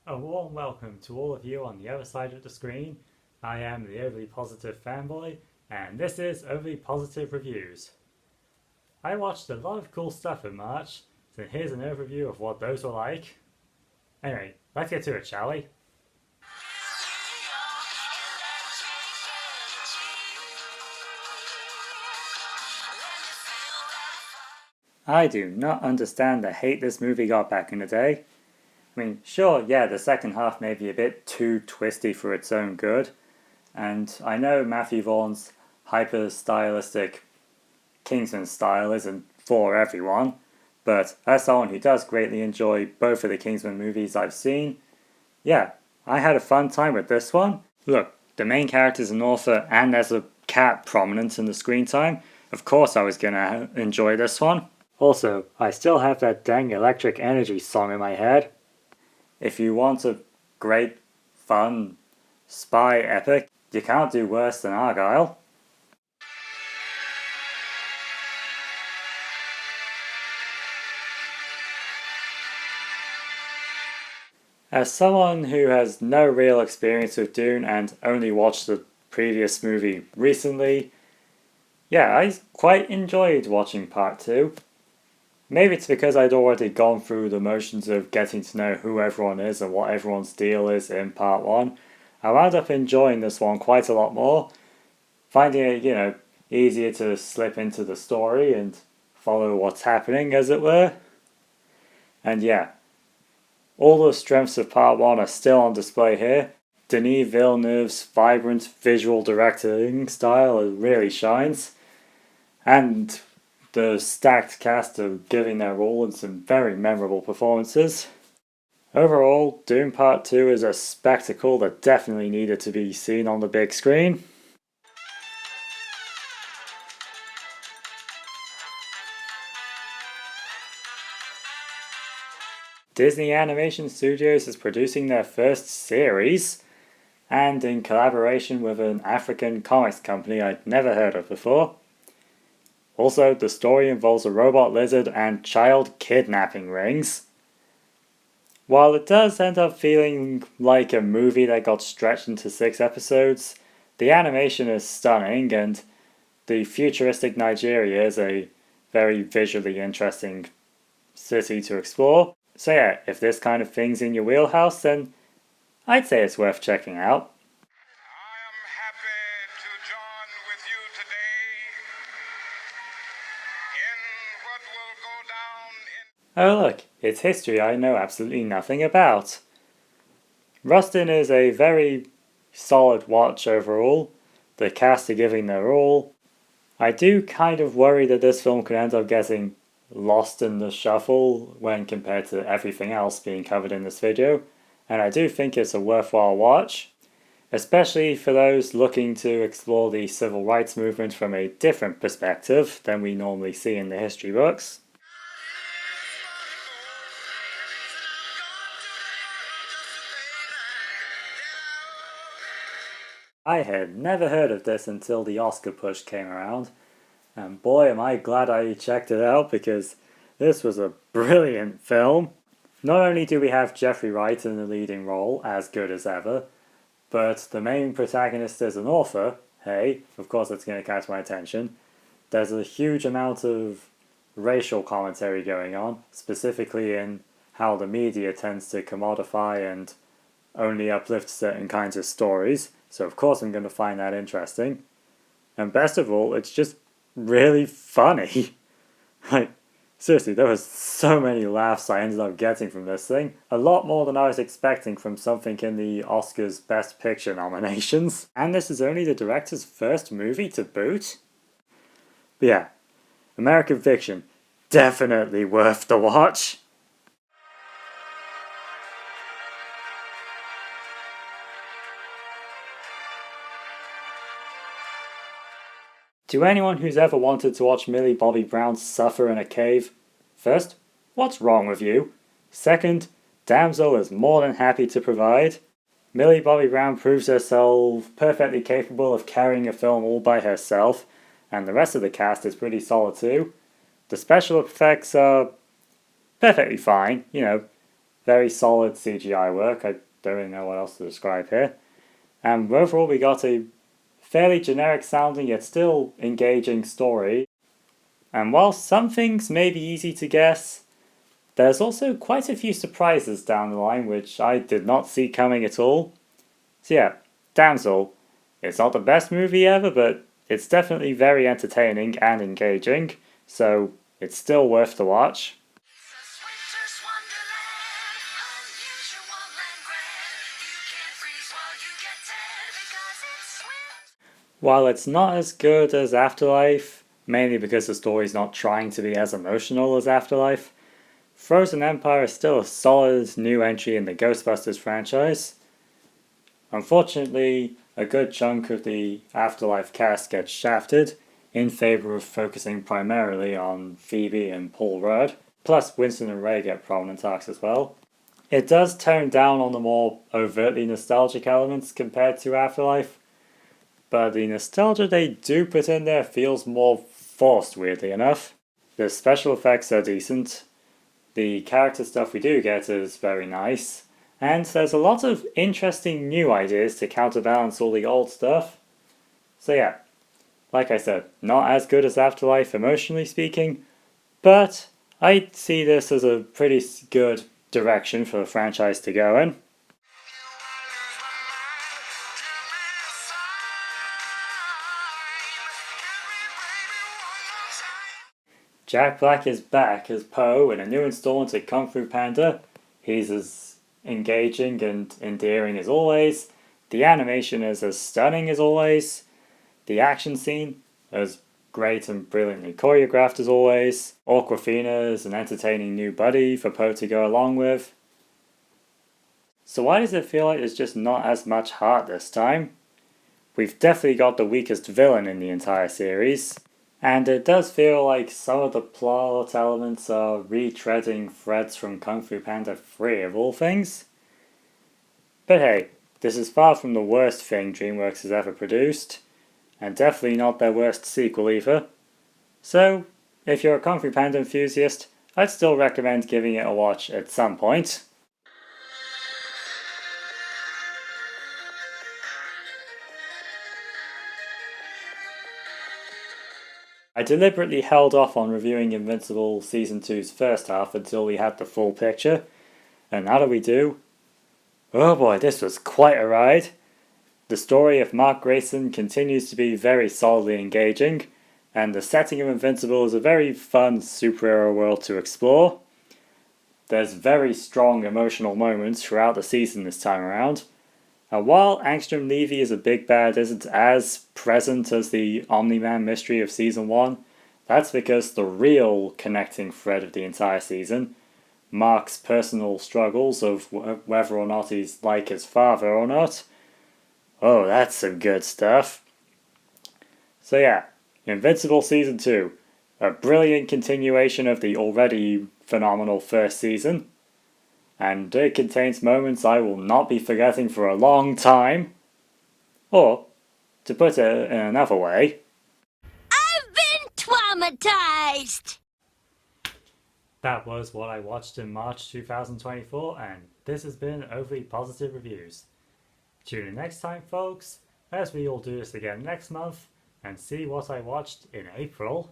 A warm welcome to all of you on the other side of the screen. I am the Overly Positive Fanboy, and this is Overly Positive Reviews. I watched a lot of cool stuff in March, so here's an overview of what those were like. Anyway, let's get to it, shall we? I do not understand the hate this movie got back in the day. I mean, sure, yeah, the second half may be a bit too twisty for its own good, and I know Matthew Vaughn's hyper-stylistic Kingsman style isn't for everyone, but as someone who does greatly enjoy both of the Kingsman movies I've seen, yeah, I had a fun time with this one. Look, the main character's an author and there's a cat prominent in the screen time. Of course I was gonna enjoy this one. Also, I still have that dang Electric Energy song in my head. If you want a great, fun, spy epic, you can't do worse than Argyle. As someone who has no real experience with Dune and only watched the previous movie recently, yeah, I quite enjoyed watching part 2. Maybe it's because I'd already gone through the motions of getting to know who everyone is and what everyone's deal is in part 1. I wound up enjoying this one quite a lot more, finding it, easier to slip into the story and follow what's happening, as it were. And yeah, all the strengths of part 1 are still on display here. Denis Villeneuve's vibrant visual directing style really shines, and the stacked cast are giving their all in some very memorable performances. Overall, Dune Part 2 is a spectacle that definitely needed to be seen on the big screen. Disney Animation Studios is producing their first series, and in collaboration with an African comics company I'd never heard of before. Also, the story involves a robot lizard and child kidnapping rings. While it does end up feeling like a movie that got stretched into 6 episodes, the animation is stunning and the futuristic Nigeria is a very visually interesting city to explore. So yeah, if this kind of thing's in your wheelhouse, then I'd say it's worth checking out. I am happy to join with you today in what will go down in... Oh look, it's history I know absolutely nothing about. Rustin is a very solid watch overall. The cast are giving their all. I do kind of worry that this film could end up getting lost in the shuffle when compared to everything else being covered in this video, and I do think it's a worthwhile watch, especially for those looking to explore the civil rights movement from a different perspective than we normally see in the history books. I had never heard of this until the Oscar push came around, and boy am I glad I checked it out because this was a brilliant film. Not only do we have Jeffrey Wright in the leading role, as good as ever, but the main protagonist is an author. Hey, of course it's going to catch my attention. There's a huge amount of racial commentary going on, specifically in how the media tends to commodify and only uplift certain kinds of stories, so of course I'm going to find that interesting. And best of all, it's just really funny. Like, seriously, there was so many laughs I ended up getting from this thing. A lot more than I was expecting from something in the Oscars Best Picture nominations. And this is only the director's first movie to boot. But yeah, American Fiction, definitely worth the watch. To anyone who's ever wanted to watch Millie Bobby Brown suffer in a cave, first, what's wrong with you? Second, Damsel is more than happy to provide. Millie Bobby Brown proves herself perfectly capable of carrying a film all by herself, and the rest of the cast is pretty solid too. The special effects are perfectly fine, very solid CGI work. I don't really know what else to describe here. And overall we got a fairly generic sounding yet still engaging story. And while some things may be easy to guess, there's also quite a few surprises down the line which I did not see coming at all. So yeah, Damsel. It's not the best movie ever, but it's definitely very entertaining and engaging, so it's still worth the watch. While it's not as good as Afterlife, mainly because the story's not trying to be as emotional as Afterlife, Frozen Empire is still a solid new entry in the Ghostbusters franchise. Unfortunately, a good chunk of the Afterlife cast gets shafted in favour of focusing primarily on Phoebe and Paul Rudd, plus Winston and Ray get prominent arcs as well. It does tone down on the more overtly nostalgic elements compared to Afterlife, but the nostalgia they do put in there feels more forced, weirdly enough. The special effects are decent, the character stuff we do get is very nice, and there's a lot of interesting new ideas to counterbalance all the old stuff. So yeah, like I said, not as good as Afterlife emotionally speaking, but I see this as a pretty good direction for the franchise to go in. Jack Black is back as Poe in a new installment of Kung Fu Panda. He's as engaging and endearing as always. The animation is as stunning as always. The action scene is great and brilliantly choreographed as always. Awkwafina is an entertaining new buddy for Poe to go along with. So why does it feel like there's just not as much heart this time? We've definitely got the weakest villain in the entire series. And it does feel like some of the plot elements are retreading threads from Kung Fu Panda 3 of all things. But hey, this is far from the worst thing DreamWorks has ever produced, and definitely not their worst sequel either. So, if you're a Kung Fu Panda enthusiast, I'd still recommend giving it a watch at some point. I deliberately held off on reviewing Invincible Season 2's first half until we had the full picture, and now that we do, oh boy, this was quite a ride. The story of Mark Grayson continues to be very solidly engaging, and the setting of Invincible is a very fun superhero world to explore. There's very strong emotional moments throughout the season this time around, and while Angstrom Levy is a big bad isn't as present as the Omni-Man mystery of Season 1, that's because the real connecting thread of the entire season, Mark's personal struggles of whether or not he's like his father or not, oh, that's some good stuff. So yeah, Invincible Season 2, a brilliant continuation of the already phenomenal first season, and it contains moments I will not be forgetting for a long time. Or, to put it in another way, I've been traumatized! that was what I watched in March 2024, and this has been Overly Positive Reviews. Tune in next time, folks, as we all do this again next month, and see what I watched in April.